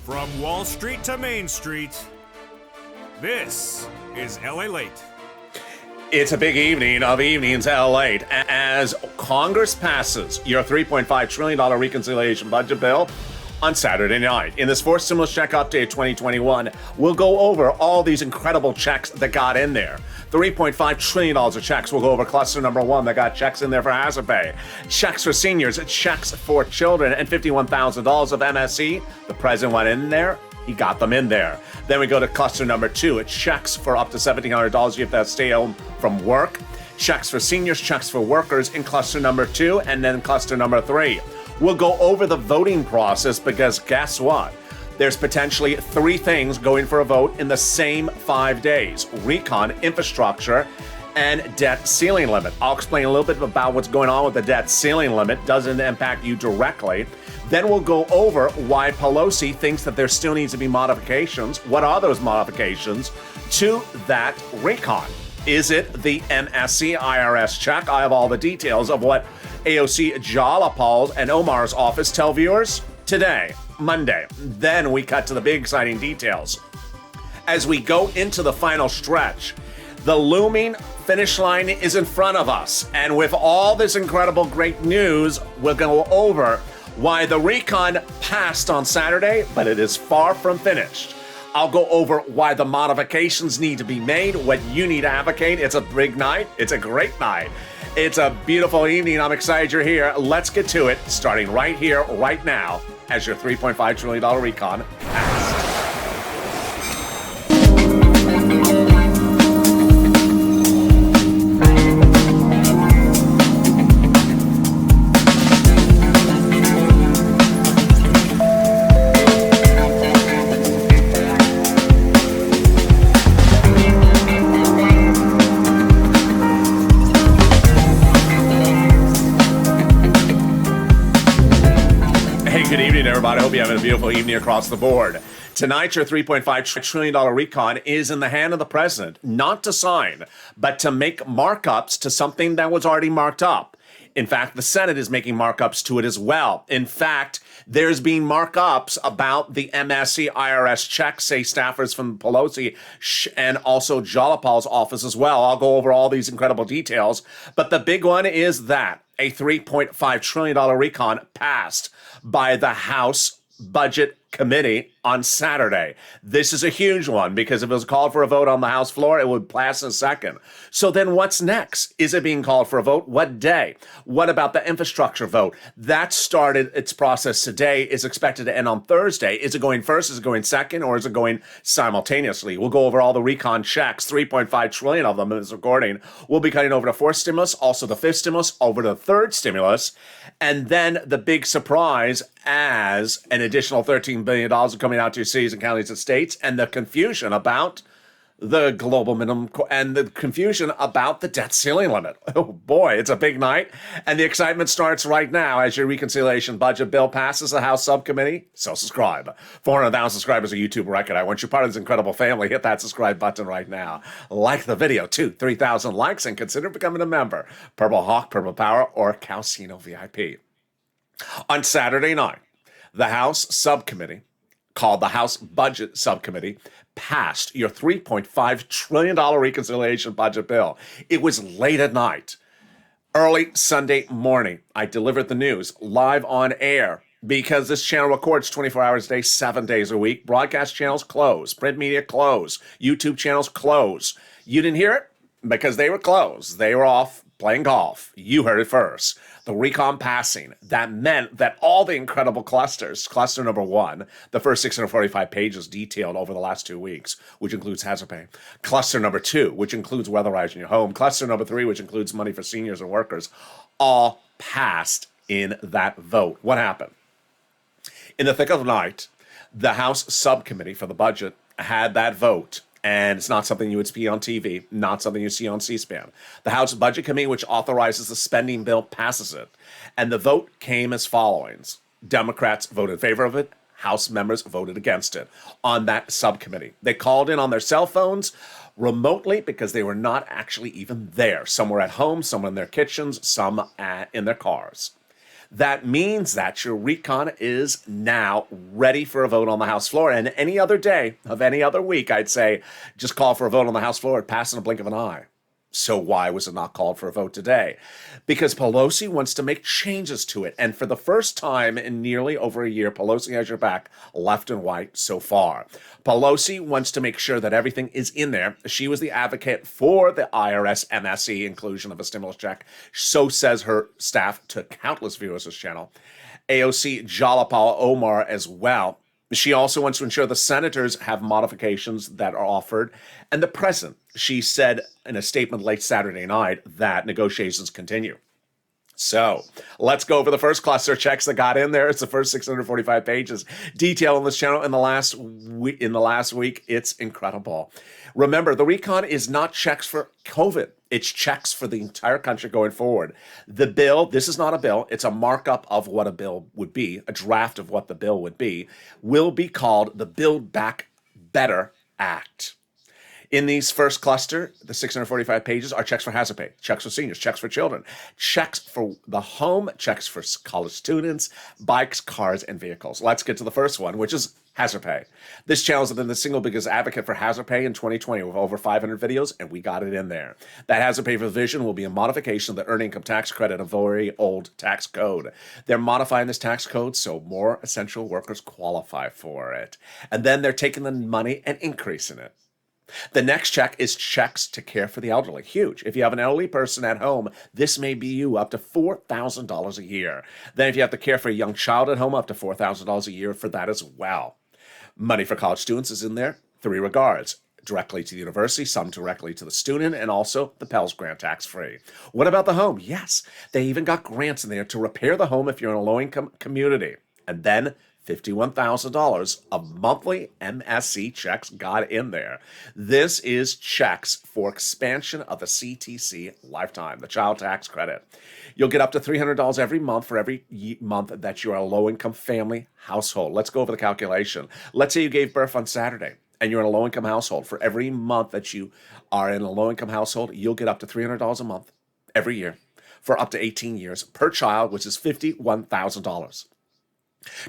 From Wall Street to Main Street, this is LALATE. It's a big evening of evenings at LALATE as Congress passes your $3.5 trillion reconciliation budget bill on Saturday night. In this fourth stimulus check update 2021, we'll go over all these incredible checks that got in there. $3.5 trillion of checks. We'll go over cluster number one that got checks in there for hazard pay, checks for seniors, checks for children, and $51,000 of MSE. The president went in there. He got them in there. Then we go to cluster number two. It checks for up to $1,700 if you have to stay home from work. Checks for seniors, checks for workers in cluster number two, and then cluster number three. We'll go over the voting process because guess what? There's potentially three things going for a vote in the same 5 days: recon, infrastructure, and debt ceiling limit. I'll explain a little bit about what's going on with the debt ceiling limit. Doesn't impact you directly. Then we'll go over why Pelosi thinks that there still needs to be modifications. What are those modifications to that recon? Is it the MSC IRS check? I have all the details of what AOC Jalapal and Omar's office tell viewers today, Monday. Then we cut to the big exciting details. As we go into the final stretch, the looming finish line is in front of us. And with all this incredible great news, we'll go over why the recon passed on Saturday, but it is far from finished. I'll go over why the modifications need to be made, what you need to advocate. It's a big night. It's a great night. It's a beautiful evening. I'm excited you're here. Let's get to it, starting right here, right now, as your $3.5 trillion recon passed. Everybody, I hope you're having a beautiful evening across the board. Tonight, your $3.5 trillion recon is in the hand of the president, not to sign, but to make markups to something that was already marked up. In fact, the Senate is making markups to it as well. In fact, there's been markups about the MSC IRS checks, say staffers from Pelosi and also Jalapal's office as well. I'll go over all these incredible details. But the big one is that a $3.5 trillion recon passed by the House Budget Committee on Saturday. This is a huge one because if it was called for a vote on the House floor, it would pass in a second. So then what's next? Is it being called for a vote? What day? What about the infrastructure vote? That started its process today, is expected to end on Thursday. Is it going first? Is it going second? Or is it going simultaneously? We'll go over all the recon checks, 3.5 trillion of them in this recording. We'll be cutting over the fourth stimulus, also the fifth stimulus, over the third stimulus, and then the big surprise as an additional $13 billion coming out to cities and counties and states, and the confusion about the global minimum and the confusion about the debt ceiling limit. Oh boy, it's a big night. And the excitement starts right now as your reconciliation budget bill passes the House subcommittee. So subscribe. 400,000 subscribers a YouTube record. I want you part of this incredible family. Hit that subscribe button right now. Like the video, 3,000 likes, and consider becoming a member. Purple Hawk, Purple Power, or Calcino VIP. On Saturday night, the House subcommittee, called the House Budget Subcommittee, passed your $3.5 trillion reconciliation budget bill. It was late at night. Early Sunday morning, I delivered the news live on air because this channel records 24 hours a day, 7 days a week. Broadcast channels close, print media close, YouTube channels close. You didn't hear it because they were closed. They were off playing golf. You heard it first. The recon passing. That meant that all the incredible clusters, cluster number one, the first 645 pages detailed over the last 2 weeks, which includes hazard pay. Cluster number two, which includes weatherizing your home. Cluster number three, which includes money for seniors and workers, all passed in that vote. What happened? In the thick of the night, the House subcommittee for the budget had that vote. And it's not something you would see on TV, not something you see on C-SPAN. The House Budget Committee, which authorizes the spending bill, passes it. And the vote came as follows. Democrats voted in favor of it. House members voted against it on that subcommittee. They called in on their cell phones remotely because they were not actually even there. Some were at home, some were in their kitchens, some in their cars. That means that your recon is now ready for a vote on the House floor. And any other day of any other week, I'd say just call for a vote on the House floor. It'd pass in a blink of an eye. So why was it not called for a vote today? Because Pelosi wants to make changes to it. And for the first time in nearly over a year, Pelosi has your back, left and right so far. Pelosi wants to make sure that everything is in there. She was the advocate for the IRS MSE inclusion of a stimulus check. So says her staff to countless viewers of this channel. AOC Jalapal Omar as well. She also wants to ensure the senators have modifications that are offered. And the president, she said in a statement late Saturday night that negotiations continue. So let's go over the first cluster of checks that got in there. It's the first 645 pages. Detail on this channel in the last week. It's incredible. Remember, the recon is not checks for COVID. It's checks for the entire country going forward. The bill, this is not a bill. It's a markup of what a bill would be, a draft of what the bill would be, will be called the Build Back Better Act. In these first cluster, the 645 pages are checks for hazard pay, checks for seniors, checks for children, checks for the home, checks for college students, bikes, cars, and vehicles. Let's get to the first one, which is hazard pay. This channel has been the single biggest advocate for hazard pay in 2020 with over 500 videos, and we got it in there. That hazard pay provision will be a modification of the earned income tax credit, a very old tax code. They're modifying this tax code so more essential workers qualify for it. And then they're taking the money and increasing it. The next check is checks to care for the elderly. Huge. If you have an elderly person at home, this may be you up to $4,000 a year. Then if you have to care for a young child at home, up to $4,000 a year for that as well. Money for college students is in there. 3 regards. Directly to the university, some directly to the student, and also the Pell's grant tax-free. What about the home? Yes, they even got grants in there to repair the home if you're in a low-income community. And then $51,000 of monthly MSC checks got in there. This is checks for expansion of the CTC lifetime, the child tax credit. You'll get up to $300 every month for every month that you're a low-income family household. Let's go over the calculation. Let's say you gave birth on Saturday and you're in a low-income household. For every month that you are in a low-income household, you'll get up to $300 a month every year for up to 18 years per child, which is $51,000.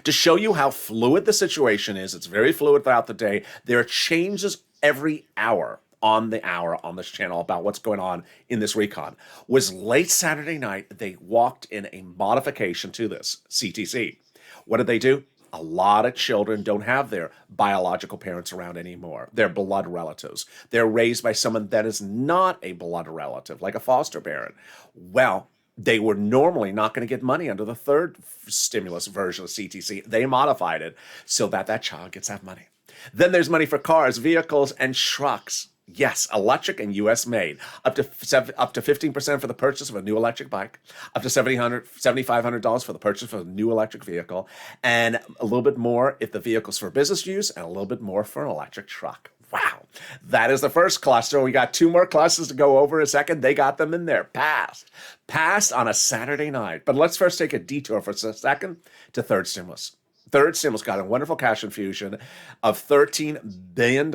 To show you how fluid the situation is, it's very fluid throughout the day. There are changes every hour on this channel about what's going on in this recon. Was late Saturday night, they walked in a modification to this CTC. What did they do? A lot of children don't have their biological parents around anymore. They're blood relatives. They're raised by someone that is not a blood relative, like a foster parent. Well, they were normally not going to get money under the third stimulus version of CTC. They modified it so that that child gets that money. Then there's money for cars, vehicles, and trucks. Yes, electric and U.S. made. Up to 15% for the purchase of a new electric bike. Up to $7,500 for the purchase of a new electric vehicle. And a little bit more if the vehicle's for business use, and a little bit more for an electric truck. Wow. That is the first cluster. We got 2 more clusters to go over in a second. They got them in there. Passed on a Saturday night. But let's first take a detour for a second to third stimulus. Third stimulus got a wonderful cash infusion of $13 billion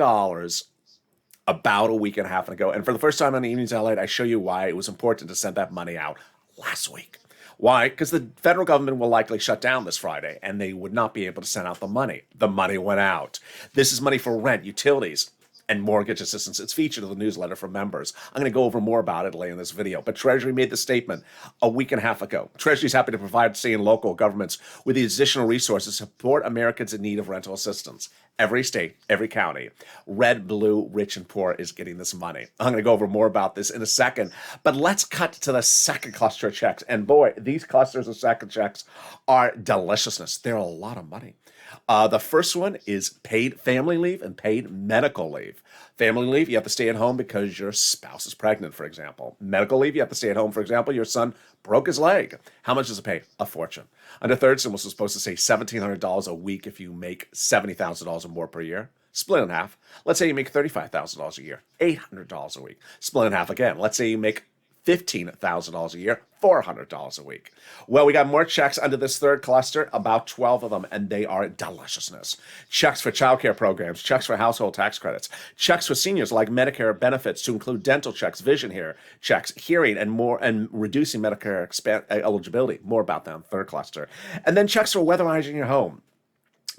about a week and a half ago. And for the first time on the Evenings LALATE, I show you why it was important to send that money out last week. Why? Because the federal government will likely shut down this Friday, and they would not be able to send out the money. The money went out. This is money for rent, utilities, and mortgage assistance. It's featured in the newsletter for members. I'm going to go over more about it later in this video. But Treasury made the statement a week and a half ago. Treasury is happy to provide state and local governments with the additional resources to support Americans in need of rental assistance. Every state, every county, red, blue, rich, and poor is getting this money. I'm going to go over more about this in a second. But let's cut to the second cluster of checks. And boy, these clusters of second checks are deliciousness. They're a lot of money. The first one is paid family leave and paid medical leave. Family leave, you have to stay at home because your spouse is pregnant, for example. Medical leave, you have to stay at home, for example, your son broke his leg. How much does it pay? A fortune. Under third stimulus, is supposed to say $1,700 a week if you make $70,000 or more per year. Split in half. Let's say you make $35,000 a year, $800 a week. Split in half again. Let's say you make $15,000 a year, $400 a week. Well, we got more checks under this third cluster, about 12 of them, and they are deliciousness. Checks for childcare programs, checks for household tax credits, checks for seniors like Medicare benefits to include dental checks, vision here, checks, hearing, and more, and reducing Medicare eligibility. More about that in third cluster. And then checks for weatherizing your home.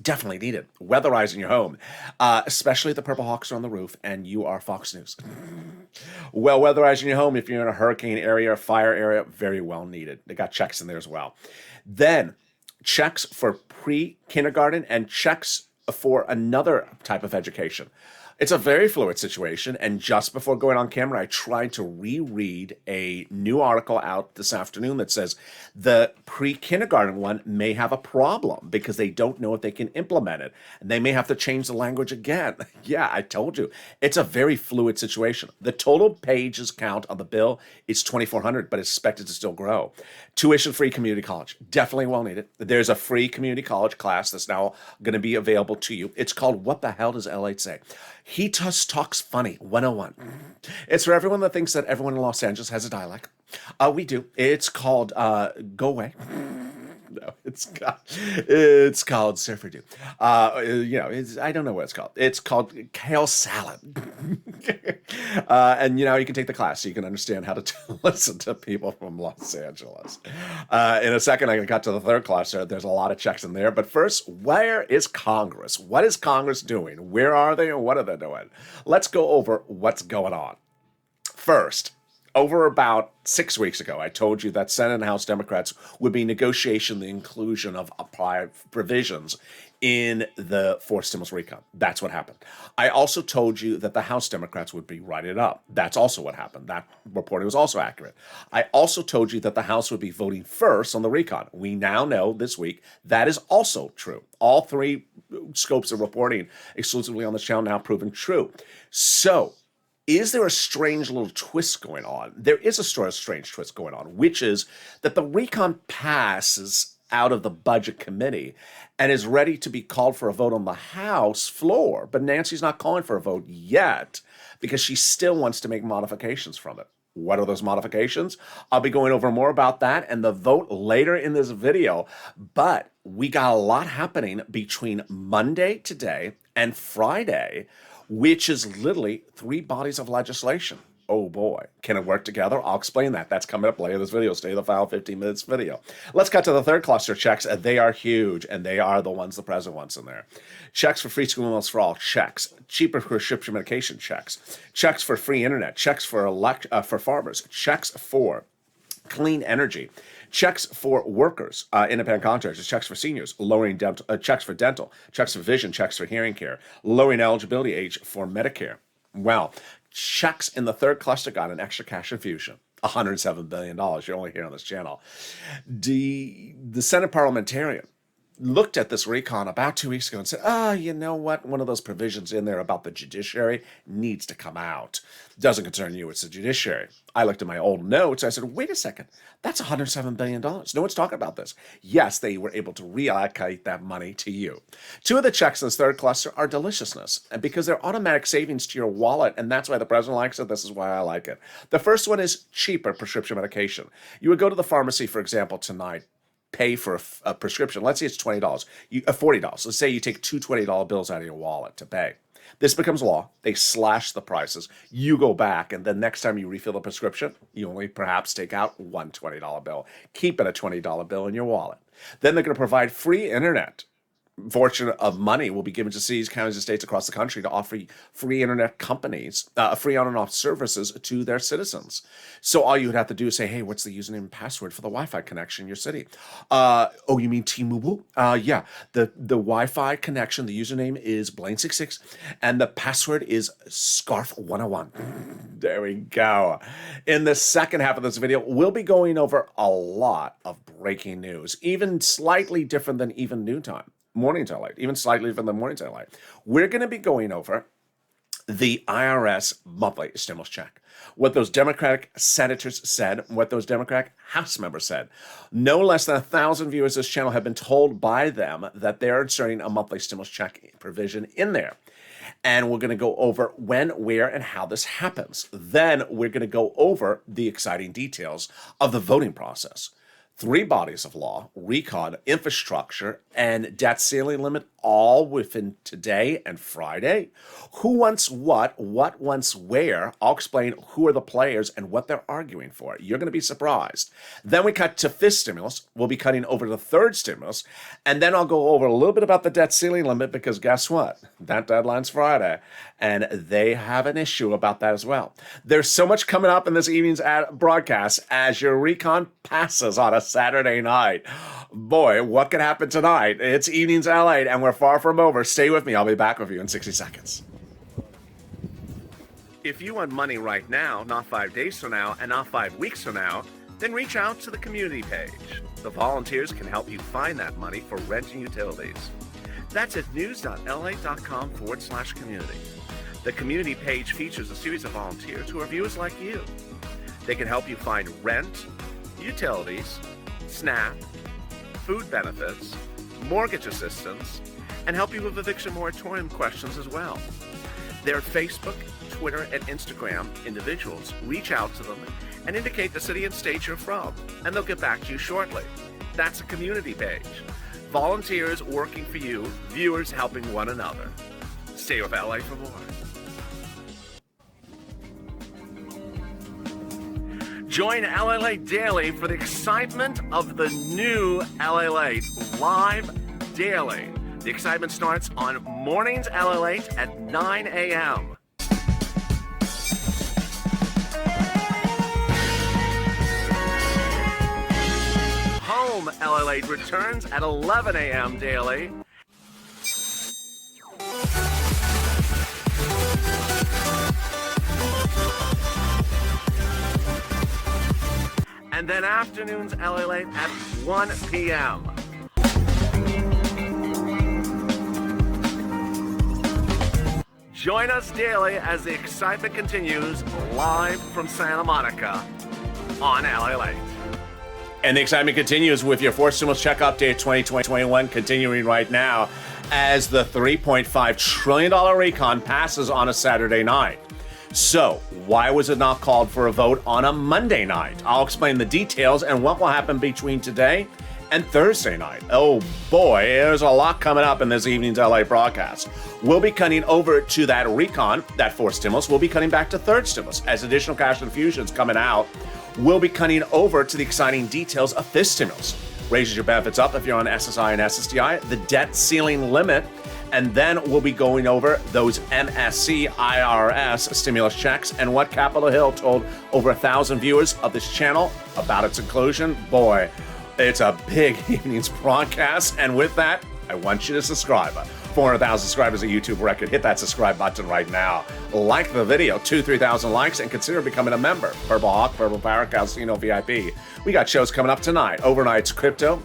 Definitely needed. Weatherizing your home, especially if the Purple Hawks are on the roof and you are Fox News. Well, weatherizing your home, if you're in a hurricane area or fire area, very well needed. They got checks in there as well. Then checks for pre-kindergarten and checks for another type of education. It's a very fluid situation, and just before going on camera, I tried to reread a new article out this afternoon that says the pre-kindergarten one may have a problem because they don't know if they can implement it, and they may have to change the language again. Yeah, I told you. It's a very fluid situation. The total pages count on the bill is 2,400, but it's expected to still grow. Tuition-free community college, definitely well needed. There's a free community college class that's now going to be available to you. It's called What the Hell Does LATE Say? He just talks funny, 101. It's for everyone that thinks that everyone in Los Angeles has a dialect. We do. It's called Go Away. No, it's called Surfer Dude. I don't know what it's called. It's called Kale Salad. And you can take the class so you can understand how to listen to people from Los Angeles. In a second, I'm going to cut to the third cluster. There's a lot of checks in there. But first, where is Congress? What is Congress doing? Where are they and what are they doing? Let's go over what's going on. First, over about 6 weeks ago, I told you that Senate and House Democrats would be negotiating the inclusion of provisions in the fourth stimulus recon. That's what happened. I also told you that the House Democrats would be writing it up. That's also what happened. That reporting was also accurate. I also told you that the House would be voting first on the recon. We now know this week that is also true. All three scopes of reporting exclusively on this channel now proven true. So, is there a strange little twist going on? There is a strange twist going on, which is that the recon passes out of the budget committee and is ready to be called for a vote on the House floor. But Nancy's not calling for a vote yet because she still wants to make modifications from it. What are those modifications? I'll be going over more about that and the vote later in this video. But we got a lot happening between Monday today and Friday, which is literally 3 bodies of legislation. Oh boy, can it work together? I'll explain that. That's coming up later in this video. Stay in the final 15 minutes video. Let's cut to the third cluster checks. They are huge, and they are the ones the president wants in there. Checks for free school meals for all, checks. Cheaper prescription medication, checks. Checks for free internet, checks for farmers, checks for clean energy, checks for workers, independent contractors, checks for seniors, lowering checks for dental, checks for vision, checks for hearing care, lowering eligibility age for Medicare. Well, checks in the third cluster got an extra cash infusion, $107 billion. You're only here on this channel. The Senate parliamentarian looked at this recon about 2 weeks ago and said, you know what? One of those provisions in there about the judiciary needs to come out. Doesn't concern you, it's the judiciary. I looked at my old notes. I said, wait a second, that's $107 billion. No one's talking about this. Yes, they were able to reallocate that money to you. 2 of the checks in this third cluster are deliciousness, and because they're automatic savings to your wallet, and that's why the president likes it, this is why I like it. The first one is cheaper prescription medication. You would go to the pharmacy, for example, tonight, pay for a prescription. Let's say it's $20, $40. Let's say you take 2 $20 bills out of your wallet to pay. This becomes law. They slash the prices. You go back, and then next time you refill the prescription, you only perhaps take out one $20 bill. Keep it a $20 bill in your wallet. Then they're going to provide free internet. Fortune of money will be given to cities, counties, and states across the country to offer free internet companies, free on and off services to their citizens. So all you would have to do is say, hey, what's the username and password for the Wi-Fi connection in your city? Oh, you mean T-Mobile? Yeah, the Wi-Fi connection, the username is Blaine66, and the password is Scarf101. There we go. In the second half of this video, we'll be going over a lot of breaking news, even slightly different than even noontime. Morning to light, even slightly different than morning to light. We're going to be going over the IRS monthly stimulus check. What those Democratic senators said, what those Democratic House members said. No less than 1,000 viewers of this channel have been told by them that they're inserting a monthly stimulus check provision in there. And we're going to go over when, where, and how this happens. Then we're going to go over the exciting details of the voting process. 3 bodies of law, recon, infrastructure, and debt ceiling limit, all within today and Friday. Who wants what wants where. I'll explain who are the players and what they're arguing for. You're going to be surprised. Then we cut to 5th stimulus. We'll be cutting over to the 3rd stimulus. And then I'll go over a little bit about the debt ceiling limit, because guess what? That deadline's Friday. And they have an issue about that as well. There's so much coming up in this evening's broadcast as your recon passes on a Saturday night. Boy, what could happen tonight? It's Evenings LA, and we're far from over. Stay with me. I'll be back with you in 60 seconds. If you want money right now, not 5 days from now, and not 5 weeks from now, then reach out to the community page. The volunteers can help you find that money for rent and utilities. That's at news.la.com/community. The community page features a series of volunteers who are viewers like you. They can help you find rent, utilities, SNAP, food benefits, mortgage assistance, and help you with eviction moratorium questions as well. They're Facebook, Twitter, and Instagram individuals. Reach out to them and indicate the city and state you're from, and they'll get back to you shortly. That's a community page. Volunteers working for you, viewers helping one another. Stay with LA for more. Join LALATE Daily for the excitement of the new LALATE live daily. The excitement starts on mornings LALATE at 9 a.m. Home LALATE returns at 11 a.m. daily. And then afternoons LALATE at 1 p.m. Join us daily as the excitement continues live from Santa Monica on LALATE. And the excitement continues with your 4th stimulus check update 2020-21 continuing right now as the $3.5 trillion recon passes on a Saturday night. So, why was it not called for a vote on a Monday night? I'll explain the details and what will happen between today and Thursday night. Oh boy, there's a lot coming up in this evening's LA broadcast. We'll be cutting over to that recon, that 4th stimulus. We'll be cutting back to 3rd stimulus as additional cash infusions coming out. We'll be cutting over to the exciting details of 5th stimulus. Raises your benefits up if you're on SSI and SSDI, the debt ceiling limit, and then we'll be going over those MSC IRS stimulus checks and what Capitol Hill told over 1,000 viewers of this channel about its inclusion. Boy, it's a big evening's broadcast, and with that, I want you to subscribe. 400,000 subscribers, a YouTube record. Hit that subscribe button right now. Like the video, 2,000-3,000 likes, and consider becoming a member. Purple Hawk, Purple Power, Casino VIP. We got shows coming up tonight. Overnight's crypto.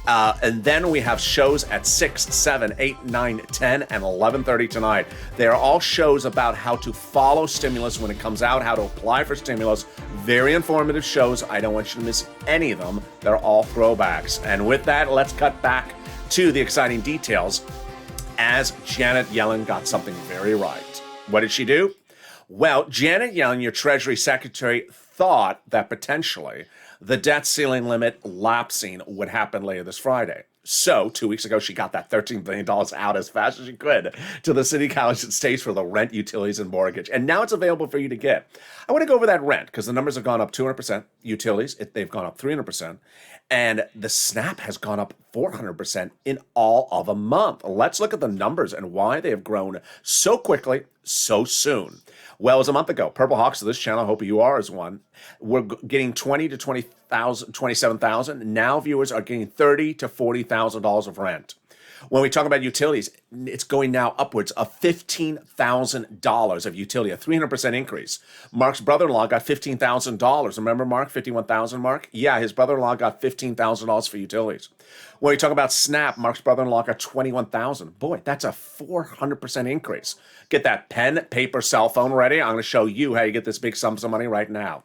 And then we have shows at 6, 7, 8, 9, 10, and 11:30 tonight. They are all shows about how to follow stimulus when it comes out, how to apply for stimulus. Very informative shows. I don't want you to miss any of them. They're all throwbacks. And with that, let's cut back to the exciting details as Janet Yellen got something very right. What did she do? Well, Janet Yellen, your Treasury Secretary, thought that potentially the debt ceiling limit lapsing would happen later this Friday. So 2 weeks ago, she got that $13 billion out as fast as she could to the city, college, and states for the rent, utilities, and mortgage. And now it's available for you to get. I want to go over that rent because the numbers have gone up 200%. Utilities, they've gone up 300%. And the SNAP has gone up 400% in all of a month. Let's look at the numbers and why they have grown so quickly, so soon. Well, it was a month ago. Purple Hawks of this channel, I hope you are as one, we're getting $20,000 to $27,000. Now viewers are getting $30,000 to $40,000 of rent. When we talk about utilities, it's going now upwards of $15,000 of utility, a 300% increase. Mark's brother-in-law got $15,000. Remember Mark, $51,000 Mark? Yeah, his brother-in-law got $15,000 for utilities. When we talk about SNAP, Mark's brother-in-law got $21,000. Boy, that's a 400% increase. Get that pen, paper, cell phone ready. I'm going to show you how you get this big sums of money right now.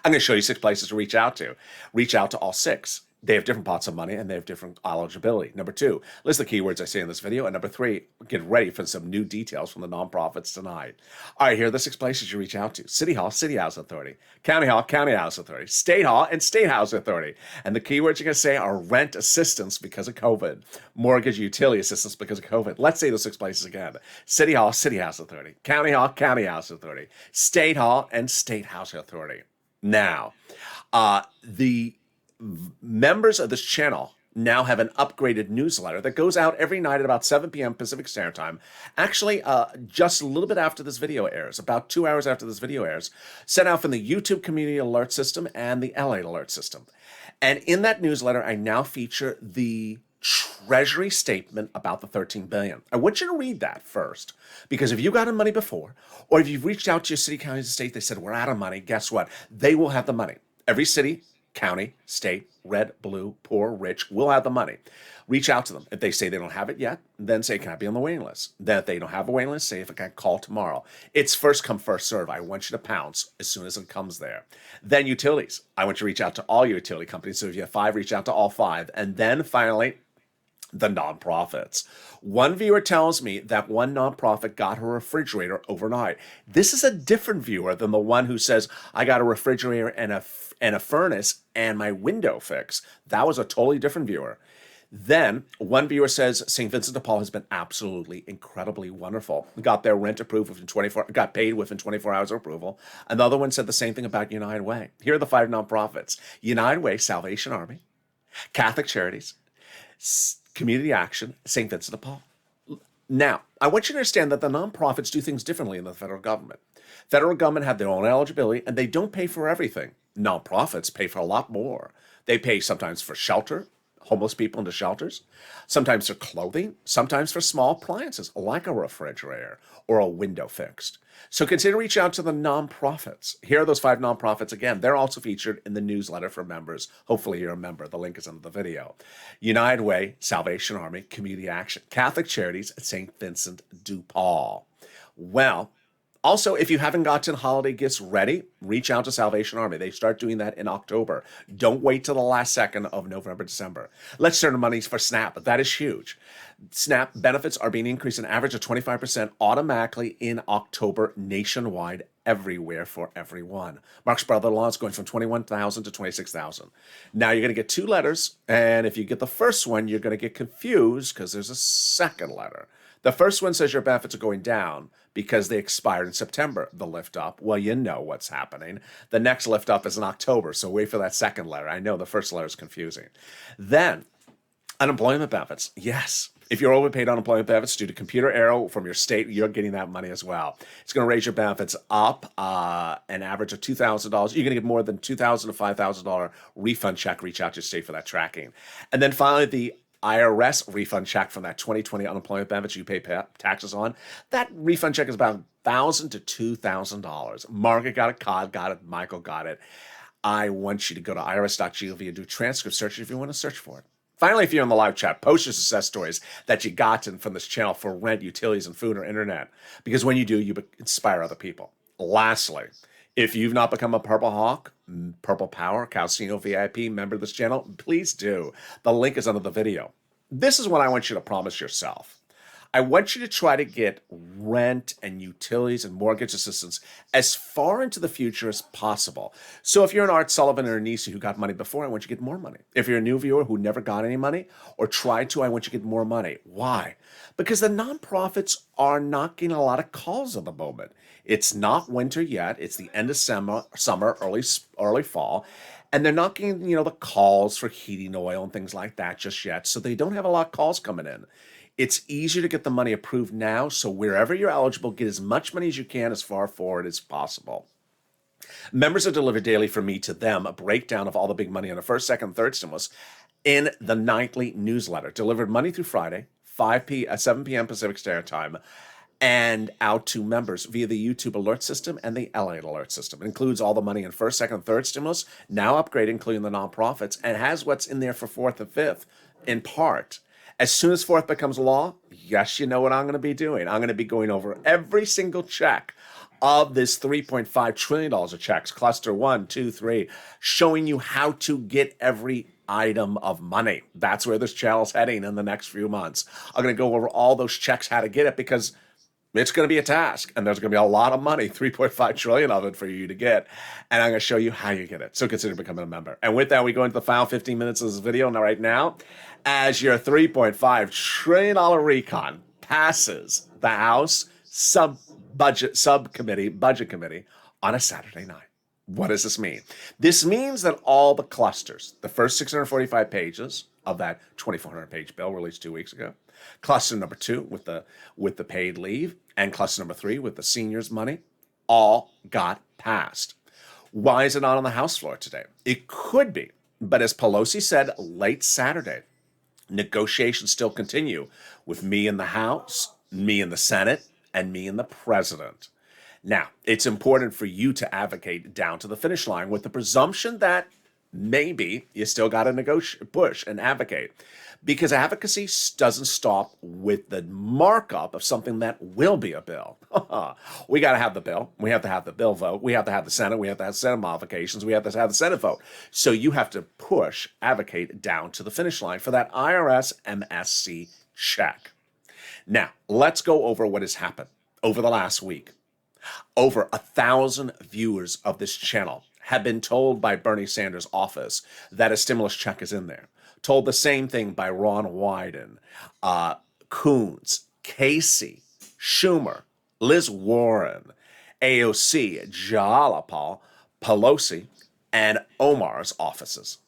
I'm going to show you 6 places to reach out to. Reach out to all 6. They have different pots of money and they have different eligibility. Number two, list the keywords I say in this video. And number three, get ready for some new details from the nonprofits tonight. All right, here are the 6 places you reach out to: City Hall, City Housing Authority; County Hall, County Housing Authority; State Hall, and State Housing Authority. And the keywords you're going to say are rent assistance because of COVID, mortgage utility assistance because of COVID. Let's say those 6 places again: City Hall, City Housing Authority; County Hall, County Housing Authority; State Hall, and State Housing Authority. Now, the members of this channel now have an upgraded newsletter that goes out every night at about 7 p.m. Pacific Standard Time. Actually, just a little bit after this video airs, about 2 hours after this video airs, sent out from the YouTube Community Alert System and the LALATE Alert System. And in that newsletter, I now feature the Treasury statement about the $13 billion. I want you to read that first, because if you got money before, or if you've reached out to your city, county, and state, they said, we're out of money, guess what? They will have the money. Every city, county, state, red, blue, poor, rich, will have the money. Reach out to them. If they say they don't have it yet, then say, can I be on the waiting list? Then if they don't have a waiting list, say, if I can call tomorrow. It's first come, first serve. I want you to pounce as soon as it comes there. Then utilities. I want you to reach out to all your utility companies. So if you have 5, reach out to all 5. And then finally, the nonprofits. One viewer tells me that one nonprofit got her refrigerator overnight. This is a different viewer than the one who says, I got a refrigerator and a furnace and my window fixed. That was a totally different viewer. Then one viewer says St. Vincent de Paul has been absolutely incredibly wonderful. Got their rent approved within 24, got paid within 24 hours of approval. Another one said the same thing about United Way. Here are the 5 nonprofits: United Way, Salvation Army, Catholic Charities, Community Action, St. Vincent de Paul. Now, I want you to understand that the nonprofits do things differently in the federal government. Federal government have their own eligibility, and they don't pay for everything. Nonprofits pay for a lot more. They pay sometimes for shelter, homeless people into shelters, sometimes for clothing, sometimes for small appliances like a refrigerator or a window fixed. So consider reaching out to the nonprofits. Here are those 5 nonprofits again. They're also featured in the newsletter for members. Hopefully you're a member. The link is under the video. United Way, Salvation Army, Community Action, Catholic Charities, St. Vincent de Paul. Well, also, if you haven't gotten holiday gifts ready, reach out to Salvation Army. They start doing that in October. Don't wait till the last second of November, December. Let's turn the money for SNAP. That is huge. SNAP benefits are being increased an average of 25% automatically in October nationwide, everywhere for everyone. Mark's brother-in-law is going from $21,000 to $26,000. Now you're going to get 2 letters, and if you get the first one, you're going to get confused because there's a second letter. The first one says your benefits are going down because they expired in September. The lift up, well, you know what's happening. The next lift up is in October, so wait for that second letter. I know the first letter is confusing. Then, unemployment benefits. Yes, if you're overpaid unemployment benefits due to computer error from your state, you're getting that money as well. It's going to raise your benefits up an average of $2,000. You're going to get more than $2,000 to $5,000 refund check. Reach out to your state for that tracking. And then finally, the IRS refund check from that 2020 unemployment benefits you pay taxes on. That refund check is about $1,000 to $2,000. Margaret got it, Todd got it, Michael got it. I want you to go to irs.gov and do transcript search if you want to search for it. Finally, if you're in the live chat, post your success stories that you gotten from this channel for rent, utilities, and food or internet. Because when you do, you inspire other people. Lastly, if you've not become a Purple Hawk, Purple Power, Calcino VIP member of this channel, please do. The link is under the video. This is what I want you to promise yourself. I want you to try to get rent and utilities and mortgage assistance as far into the future as possible. So if you're an Art Sullivan or Nisi who got money before, I want you to get more money. If you're a new viewer who never got any money or tried to, I want you to get more money. Why? Because the nonprofits are not getting a lot of calls at the moment. It's not winter yet. It's the end of summer, early fall. And they're not getting, the calls for heating oil and things like that just yet. So they don't have a lot of calls coming in. It's easier to get the money approved now. So wherever you're eligible, get as much money as you can as far forward as possible. Members are delivered daily from me to them a breakdown of all the big money on the first, second, third stimulus in the nightly newsletter, delivered Monday through Friday, 7 p.m. Pacific Standard Time, and out to members via the YouTube alert system and the LALATE alert system. It includes all the money in first, second, third stimulus, now upgraded, including the nonprofits, and has what's in there for fourth and fifth, in part. As soon as fourth becomes law, yes, you know what I'm going to be doing. I'm going to be going over every single check of this $3.5 trillion of checks, cluster 1, 2, 3, showing you how to get every item of money. That's where this channel's heading in the next few months. I'm going to go over all those checks, how to get it, because it's going to be a task, and there's going to be a lot of money, 3.5 trillion of it for you to get, and I'm going to show you how you get it. So consider becoming a member. And with that, we go into the final 15 minutes of this video. Now, right now, as your $3.5 trillion recon passes the House budget committee on a Saturday night. What does this mean? This means that all the clusters, the first 645 pages of that 2,400-page bill released 2 weeks ago, cluster number 2 with the paid leave, and cluster number 3 with the seniors' money, all got passed. Why is it not on the House floor today? It could be, but as Pelosi said late Saturday, negotiations still continue with me in the House, me in the Senate, and me and the president. Now, it's important for you to advocate down to the finish line with the presumption that maybe you still got to push and advocate, because advocacy doesn't stop with the markup of something that will be a bill. We got to have the bill. We have to have the bill vote. We have to have the Senate. We have to have Senate modifications. We have to have the Senate vote. So you have to advocate down to the finish line for that IRS MSC check. Now, let's go over what has happened over the last week. Over 1,000 viewers of this channel have been told by Bernie Sanders' office that a stimulus check is in there. Told the same thing by Ron Wyden, Coons, Casey, Schumer, Liz Warren, AOC, Jalapal, Pelosi, and Omar's offices.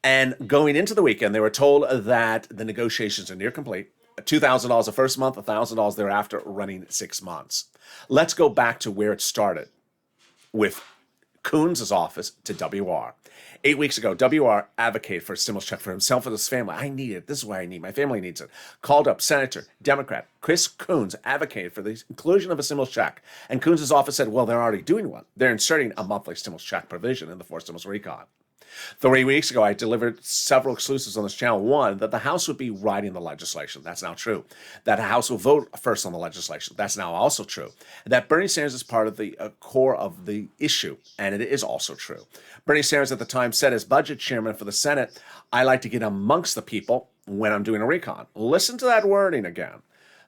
And going into the weekend, they were told that the negotiations are near complete. $2,000 the first month, $1,000 thereafter, running 6 months. Let's go back to where it started with Coons' office to WR. 8 weeks ago, WR advocated for a stimulus check for himself and his family. I need it. This is what I need. My family needs it. Called up Senator, Democrat Chris Coons, advocated for the inclusion of a stimulus check. And Coons' office said, well, they're already doing one. They're inserting a monthly stimulus check provision in the forced stimulus recon. 3 weeks ago, I delivered several exclusives on this channel. One, that the House would be writing the legislation. That's now true. That the House will vote first on the legislation. That's now also true. That Bernie Sanders is part of the core of the issue, and it is also true. Bernie Sanders at the time said, as budget chairman for the Senate, I like to get amongst the people when I'm doing a recon. Listen to that wording again,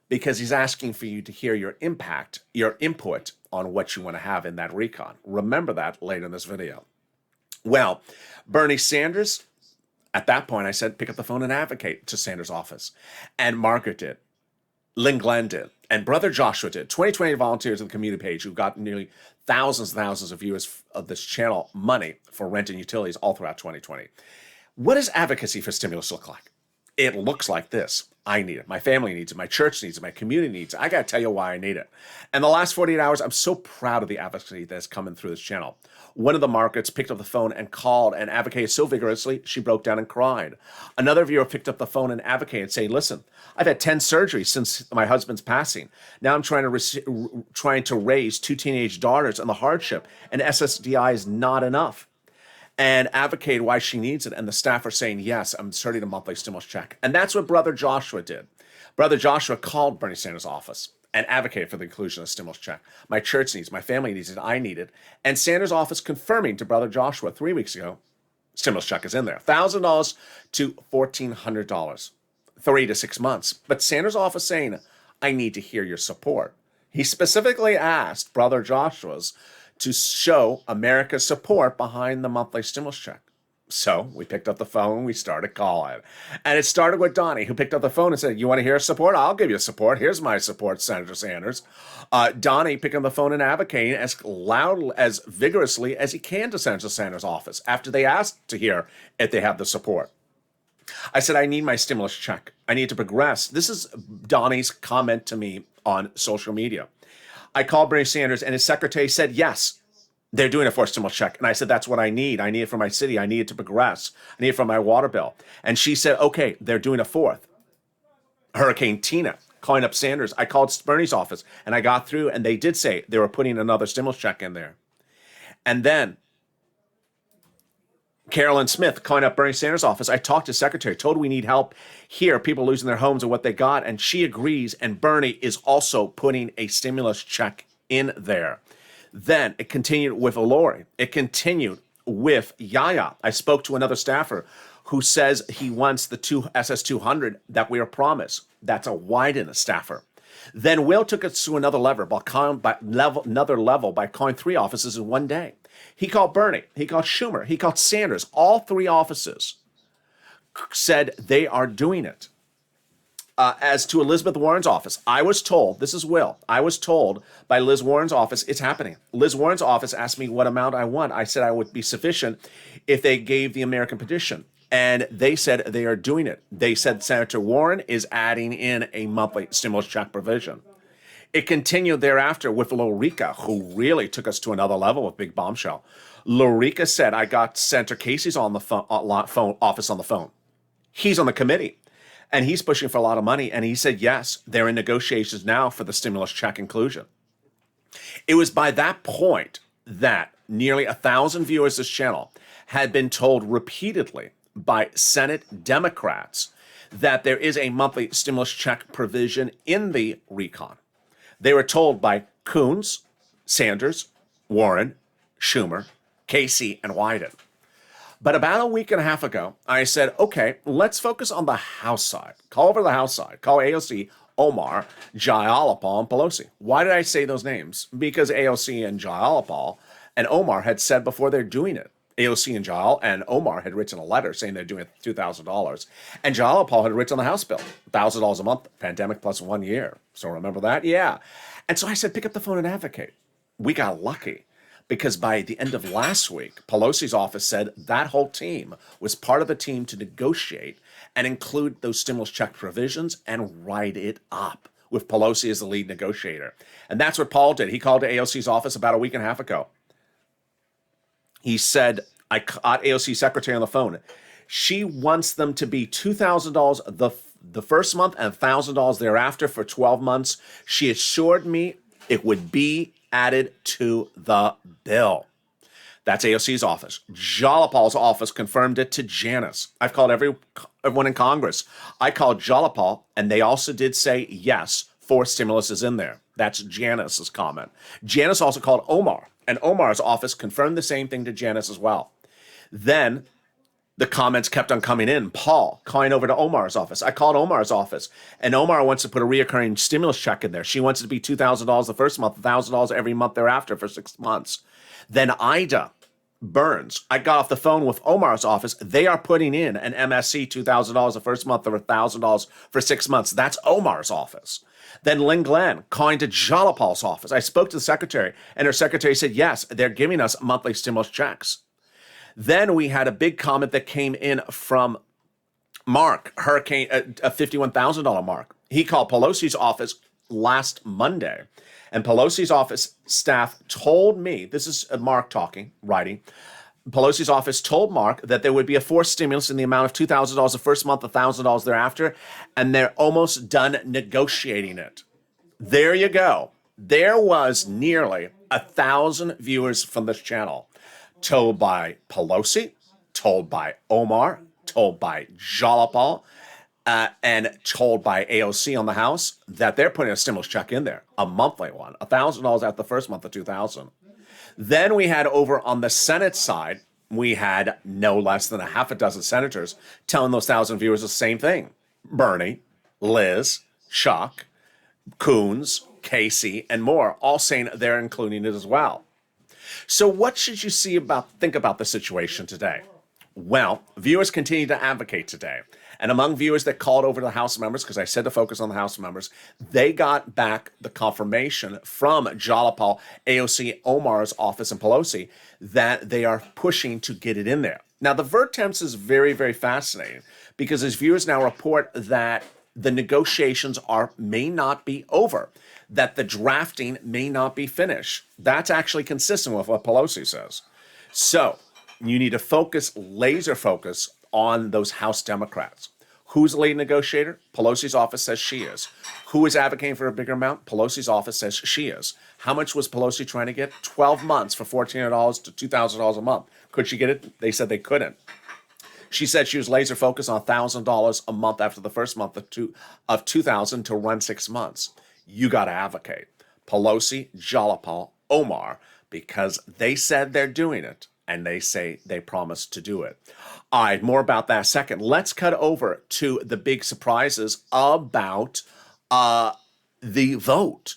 because he's asking for you to hear your input on what you want to have in that recon. Remember that later in this video. Well, Bernie Sanders, at that point, I said, pick up the phone and advocate to Sanders' office. And Margaret did. Lynn Glenn did. And Brother Joshua did. 2020 volunteers on the community page who got nearly thousands and thousands of viewers of this channel money for rent and utilities all throughout 2020. What does advocacy for stimulus look like? It looks like this. I need it. My family needs it. My church needs it. My community needs it. I got to tell you why I need it. And the last 48 hours, I'm so proud of the advocacy that's coming through this channel. One of the markets picked up the phone and called and advocated so vigorously, she broke down and cried. Another viewer picked up the phone and advocated, saying, listen, I've had 10 surgeries since my husband's passing. Now I'm trying to raise 2 teenage daughters and the hardship, and SSDI is not enough. And advocate why she needs it. And the staff are saying, yes, I'm starting a monthly stimulus check. And that's what Brother Joshua did. Brother Joshua called Bernie Sanders' office and advocated for the inclusion of a stimulus check. My church needs it. My family needs it. I need it. And Sanders' office confirming to Brother Joshua 3 weeks ago, stimulus check is in there. $1,000 to $1,400, 3 to 6 months. But Sanders' office saying, I need to hear your support. He specifically asked Brother Joshua's to show America's support behind the monthly stimulus check. So we picked up the phone, we started calling. And it started with Donnie, who picked up the phone and said, you want to hear support? I'll give you support. Here's my support, Senator Sanders. Donnie picked up the phone and advocating as loud, as vigorously as he can to Senator Sanders' office after they asked to hear if they have the support. I said, I need my stimulus check. I need to progress. This is Donnie's comment to me on social media. I called Bernie Sanders and his secretary said, yes, they're doing a forced stimulus check. And I said, that's what I need. I need it for my city. I need it to progress. I need it for my water bill. And she said, okay, they're doing a fourth. Hurricane Tina calling up Sanders. I called Bernie's office and I got through and they did say they were putting another stimulus check in there. And then Carolyn Smith calling up Bernie Sanders' office. I talked to the secretary, told her we need help here, people losing their homes and what they got. And she agrees. And Bernie is also putting a stimulus check in there. Then it continued with Lori. It continued with Yaya. I spoke to another staffer who says he wants the SS200 that we were promised. That's a Wyden staffer. Then Will took it to another level by calling 3 offices in one day. He called Bernie, he called Schumer, he called Sanders. All 3 offices said they are doing it. As to Elizabeth Warren's office, I was told, this is Will, I was told by Liz Warren's office, it's happening. Liz Warren's office asked me what amount I want. I said I would be sufficient if they gave the American petition. And they said they are doing it. They said Senator Warren is adding in a monthly stimulus check provision. It continued thereafter with Lorica, who really took us to another level with Big Bombshell. Lorica said, I got Senator Casey's on the phone office on the phone. He's on the committee. And he's pushing for a lot of money. And he said, yes, they're in negotiations now for the stimulus check inclusion. It was by that point that nearly 1,000 viewers of this channel had been told repeatedly by Senate Democrats that there is a monthly stimulus check provision in the recon. They were told by Coons, Sanders, Warren, Schumer, Casey, and Wyden. But about a week and a half ago, I said, okay, let's focus on the House side. Call over the House side. Call AOC, Omar, Jayalapal, and Pelosi. Why did I say those names? Because AOC and Jayalapal and Omar had said before they're doing it. AOC and Jayal and Omar had written a letter saying they're doing it $2,000. And Jayalapal had written on the House bill, $1,000 a month, pandemic plus 1 year. So remember that? Yeah. And so I said, pick up the phone and advocate. We got lucky. Because by the end of last week, Pelosi's office said that whole team was part of the team to negotiate and include those stimulus check provisions and write it up with Pelosi as the lead negotiator. And that's what Paul did. He called to AOC's office about a week and a half ago. He said, I caught AOC's secretary on the phone. She wants them to be $2,000 the first month and $1,000 thereafter for 12 months. She assured me it would be added to the bill. That's AOC's office. Jayalapal's office confirmed it to Janice. I've called everyone in Congress. I called Jayalapal, and they also did say yes, 4 stimulus is in there. That's Janice's comment. Janice also called Omar, and Omar's office confirmed the same thing to Janice as well. Then the comments kept on coming in. Paul calling over to Omar's office. I called Omar's office, and Omar wants to put a reoccurring stimulus check in there. She wants it to be $2,000 the first month, $1,000 every month thereafter for 6 months. Then Ida Burns, I got off the phone with Omar's office. They are putting in an MSC $2,000 the first month or $1,000 for 6 months. That's Omar's office. Then Lynn Glenn calling to Jayalapal's office. I spoke to the secretary, and her secretary said, yes, they're giving us monthly stimulus checks. Then we had a big comment that came in from Mark, a $51,000 mark. He called Pelosi's office last Monday, and Pelosi's office staff told me, this is Mark talking, writing, Pelosi's office told Mark that there would be a forced stimulus in the amount of $2,000 the first month, $1,000 thereafter, and they're almost done negotiating it. There you go. There was nearly 1,000 viewers from this channel told by Pelosi, told by Omar, told by Jayalapal, and told by AOC on the House that they're putting a stimulus check in there, a monthly one, $1,000 after the first month of $2,000. Then we had over on the Senate side, we had no less than a half a dozen senators telling those 1,000 viewers the same thing. Bernie, Liz, Chuck, Coons, Casey, and more, all saying they're including it as well. So what should you think about the situation today? Well, viewers continue to advocate today. And among viewers that called over to the House members, because I said to focus on the House members, they got back the confirmation from Jayalapal, AOC, Omar's office, and Pelosi that they are pushing to get it in there. Now, the vertex is very, very fascinating because as viewers now report that the negotiations may not be over, that the drafting may not be finished. That's actually consistent with what Pelosi says. So you need to laser focus on those House Democrats. Who's the lead negotiator? Pelosi's office says she is. Who is advocating for a bigger amount? Pelosi's office says she is. How much was Pelosi trying to get? 12 months for $1,400 to $2,000 a month. Could she get it? They said they couldn't. She said she was laser focused on $1,000 a month after the first month of $2,000 to run 6 months. You got to advocate. Pelosi, Jayalapal, Omar, because they said they're doing it. and they say they promised to do it. All right, more about that second. Let's cut over to the big surprises about the vote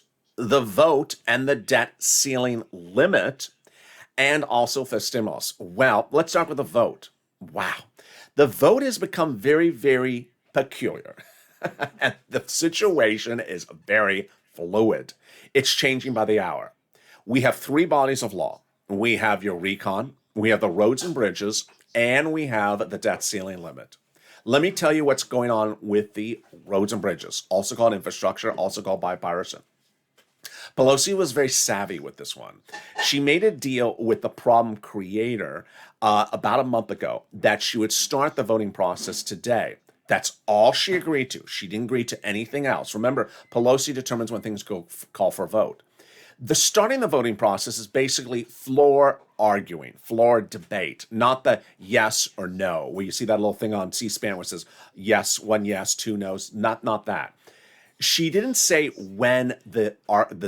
and the debt ceiling limit, and also for stimulus. Well, let's start with the vote. Wow. The vote has become very, very peculiar. And the situation is very fluid. It's changing by the hour. We have three bodies of law. We have your recon, we have the roads and bridges, and we have the debt ceiling limit. Let me tell you what's going on with the roads and bridges, also called infrastructure, also called bipartisan. Pelosi was very savvy with this one. She made a deal with the problem creator about a month ago that she would start the voting process today. That's all she agreed to. She didn't agree to anything else. Remember, Pelosi determines when things call for a vote. The starting the voting process is basically floor arguing, floor debate, not the yes or no, where you see that little thing on C-SPAN where it says yes, one yes, two no's, not that. She didn't say when the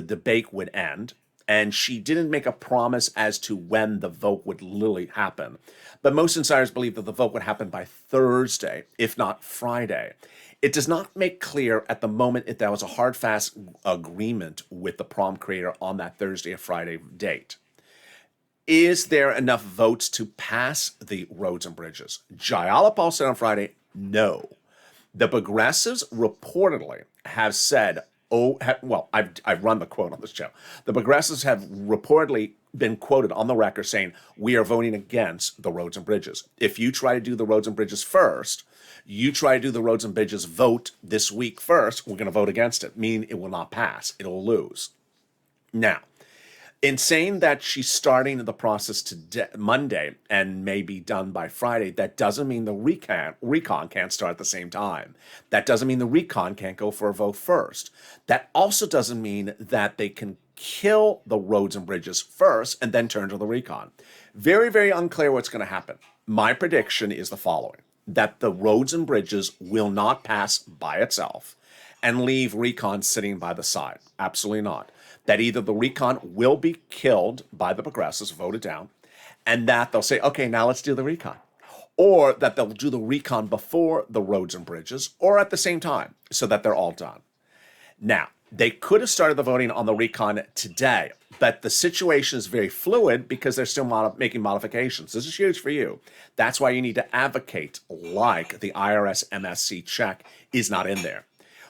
debate would end, and she didn't make a promise as to when the vote would literally happen. But most insiders believe that the vote would happen by Thursday, if not Friday. It does not make clear at the moment if that was a hard, fast agreement with the prom creator on that Thursday or Friday date. Is there enough votes to pass the roads and bridges? Jayalapal said on Friday, no. The progressives reportedly have said, I've run the quote on this channel. The progressives have reportedly been quoted on the record saying, we are voting against the roads and bridges. If you try to do the roads and bridges first, you try to do the roads and bridges vote this week first, we're going to vote against it, meaning it will not pass. It'll lose. Now, in saying that she's starting the process today, Monday, and may be done by Friday, that doesn't mean the recon can't start at the same time. That doesn't mean the recon can't go for a vote first. That also doesn't mean that they can kill the roads and bridges first and then turn to the recon. Very, very unclear what's going to happen. My prediction is the following, that the roads and bridges will not pass by itself and leave recon sitting by the side. Absolutely not. That either the recon will be killed by the progressives, voted down, and that they'll say, okay, now let's do the recon. Or that they'll do the recon before the roads and bridges, or at the same time, so that they're all done. Now, they could have started the voting on the recon today, but the situation is very fluid because they're still making modifications. This is huge for you. That's why you need to advocate like the IRS MSC check is not in there.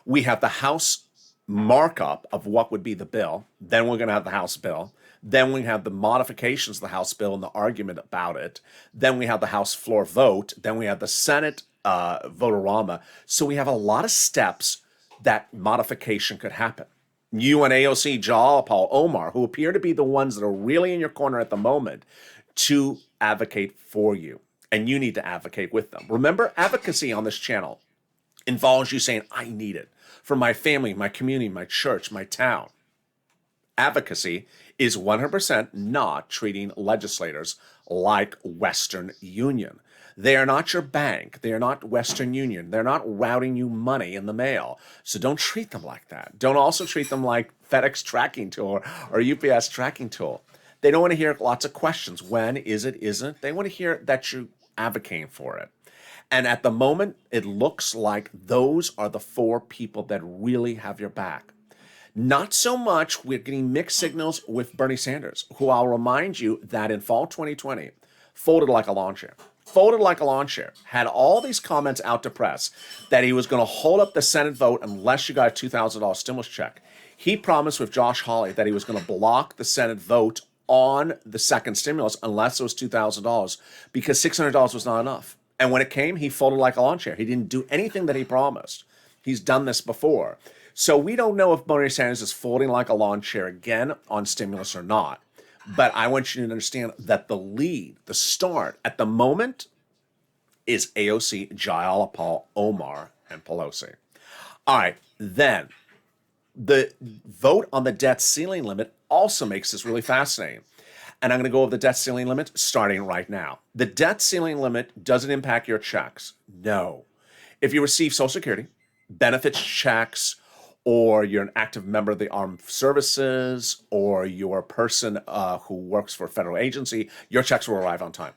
We have the House markup of what would be the bill. Then we're going to have the House bill. Then we have the modifications of the House bill and the argument about it. Then we have the House floor vote. Then we have the Senate votorama. So we have a lot of steps that modification could happen. You and AOC, Jayalapal, Omar, who appear to be the ones that are really in your corner at the moment, to advocate for you. And you need to advocate with them. Remember, advocacy on this channel involves you saying, I need it for my family, my community, my church, my town. Advocacy is 100% not treating legislators like Western Union. They are not your bank. They are not Western Union. They're not routing you money in the mail. So don't treat them like that. Don't also treat them like FedEx tracking tool or UPS tracking tool. They don't want to hear lots of questions. When is it, isn't? They want to hear that you're advocating for it. And at the moment, it looks like those are the four people that really have your back. Not so much, we're getting mixed signals with Bernie Sanders, who I'll remind you that in fall 2020, folded like a lawn chair. Folded like a lawn chair, had all these comments out to press that he was going to hold up the Senate vote unless you got a $2,000 stimulus check. He promised with Josh Hawley that he was going to block the Senate vote on the second stimulus unless it was $2,000 because $600 was not enough. And when it came, he folded like a lawn chair. He didn't do anything that he promised. He's done this before. So we don't know if Bernie Sanders is folding like a lawn chair again on stimulus or not. But I want you to understand that the lead, the start at the moment is AOC, Jayalapal, Omar, and Pelosi. All right, then the vote on the debt ceiling limit also makes this really fascinating. And I'm going to go over the debt ceiling limit starting right now. The debt ceiling limit doesn't impact your checks. No. If you receive Social Security, benefits checks, or you're an active member of the armed services, or you're a person who works for a federal agency, your checks will arrive on time.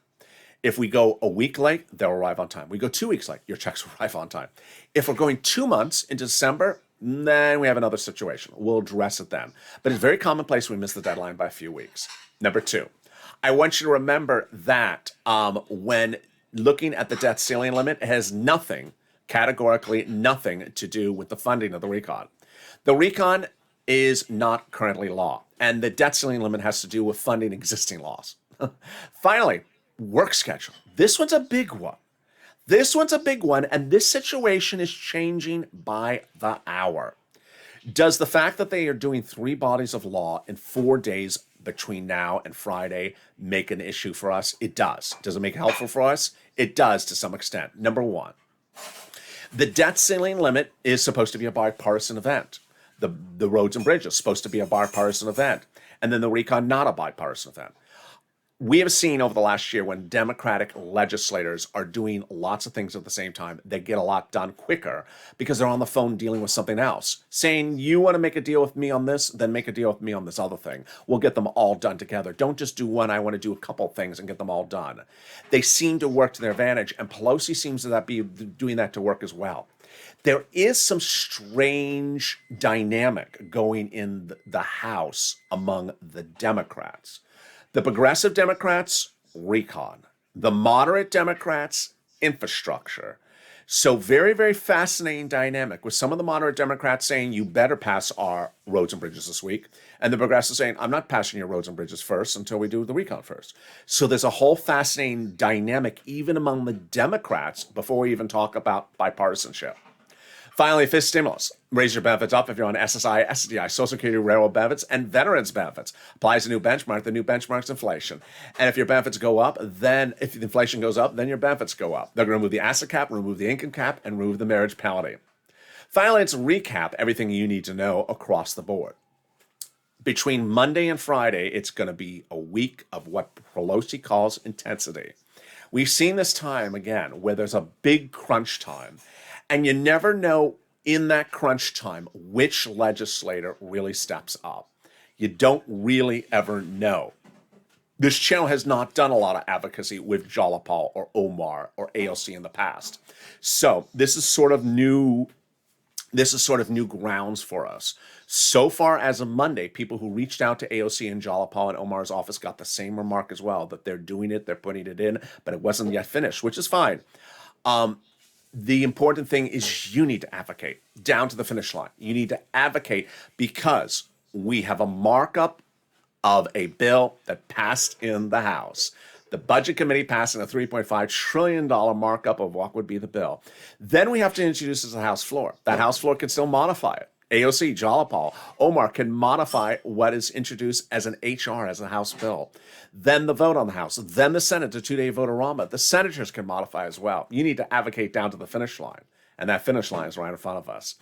If we go a week late, they'll arrive on time. We go 2 weeks late, your checks will arrive on time. If we're going 2 months into December, then we have another situation. We'll address it then. But it's very commonplace we miss the deadline by a few weeks. Number 2, I want you to remember that when looking at the debt ceiling limit, it has nothing, categorically nothing, to do with the funding of the recon. The recon is not currently law, and the debt ceiling limit has to do with funding existing laws. Finally, work schedule. This one's a big one. This one's a big one, and this situation is changing by the hour. Does the fact that they are doing 3 bodies of law in 4 days between now and Friday make an issue for us? It does. Does it make it helpful for us? It does to some extent. Number 1, the debt ceiling limit is supposed to be a bipartisan event. The roads and bridges supposed to be a bipartisan event, and then the recon not a bipartisan event. We have seen over the last year when Democratic legislators are doing lots of things at the same time, they get a lot done quicker because they're on the phone dealing with something else, saying, you want to make a deal with me on this, then make a deal with me on this other thing. We'll get them all done together. Don't just do one. I want to do a couple things and get them all done. They seem to work to their advantage, and Pelosi seems to be doing that to work as well. There is some strange dynamic going in the House among the Democrats. The progressive Democrats, recon. The moderate Democrats, infrastructure. So very, very fascinating dynamic with some of the moderate Democrats saying you better pass our roads and bridges this week. And the progressives saying, I'm not passing your roads and bridges first until we do the recon first. So there's a whole fascinating dynamic even among the Democrats before we even talk about bipartisanship. Finally, fifth stimulus. Raise your benefits up if you're on SSI, SSDI, Social Security, railroad benefits, and veterans benefits. Applies a new benchmark. The new benchmark's inflation. And if your benefits go up, then if the inflation goes up, then your benefits go up. They're going to remove the asset cap, remove the income cap, and remove the marriage penalty. Finally, it's recap everything you need to know across the board. Between Monday and Friday, it's going to be a week of what Pelosi calls intensity. We've seen this time again where there's a big crunch time. And you never know in that crunch time which legislator really steps up. You don't really ever know. This channel has not done a lot of advocacy with Jalapal or Omar or AOC in the past. So this is sort of new grounds for us. So far as of Monday, people who reached out to AOC and Jalapal and Omar's office got the same remark as well, that they're doing it, they're putting it in, but it wasn't yet finished, which is fine. The important thing is you need to advocate down to the finish line. You need to advocate because we have a markup of a bill that passed in the House. The Budget Committee passing a $3.5 trillion markup of what would be the bill. Then we have to introduce it to the House floor. That House floor can still modify it. AOC, Jalapal, Omar can modify what is introduced as an HR, as a House bill. Then the vote on the House. Then the Senate, the 2-day vote-a-rama. The senators can modify as well. You need to advocate down to the finish line. And that finish line is right in front of us.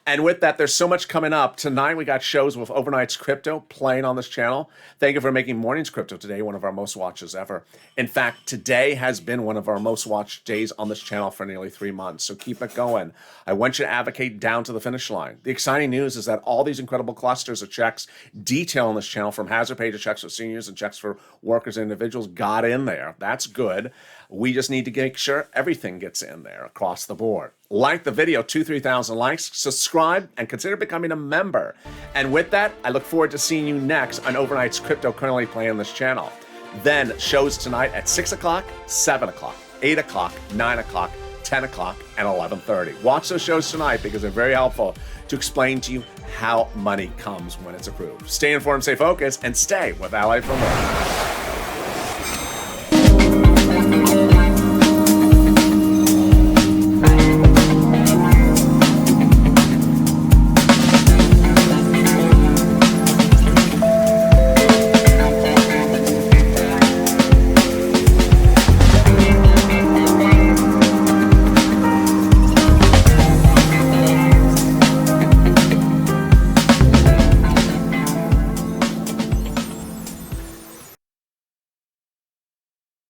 And with that, there's so much coming up. Tonight, we got shows with Overnight's Crypto playing on this channel. Thank you for making Morning's Crypto today one of our most watches ever. In fact, today has been one of our most watched days on this channel for nearly 3 months. So keep it going. I want you to advocate down to the finish line. The exciting news is that all these incredible clusters of checks detail on this channel, from hazard pay to checks for seniors and checks for workers and individuals, got in there. That's good. We just need to make sure everything gets in there across the board. Like the video, 3,000 likes, subscribe, and consider becoming a member. And with that, I look forward to seeing you next on Overnight's Crypto, currently playing on this channel. Then shows tonight at 6 o'clock, 7 o'clock, 8 o'clock, 9 o'clock, 10 o'clock, and 11:30. Watch those shows tonight because they're very helpful to explain to you how money comes when it's approved. Stay informed, stay focused, and stay with Ally for more.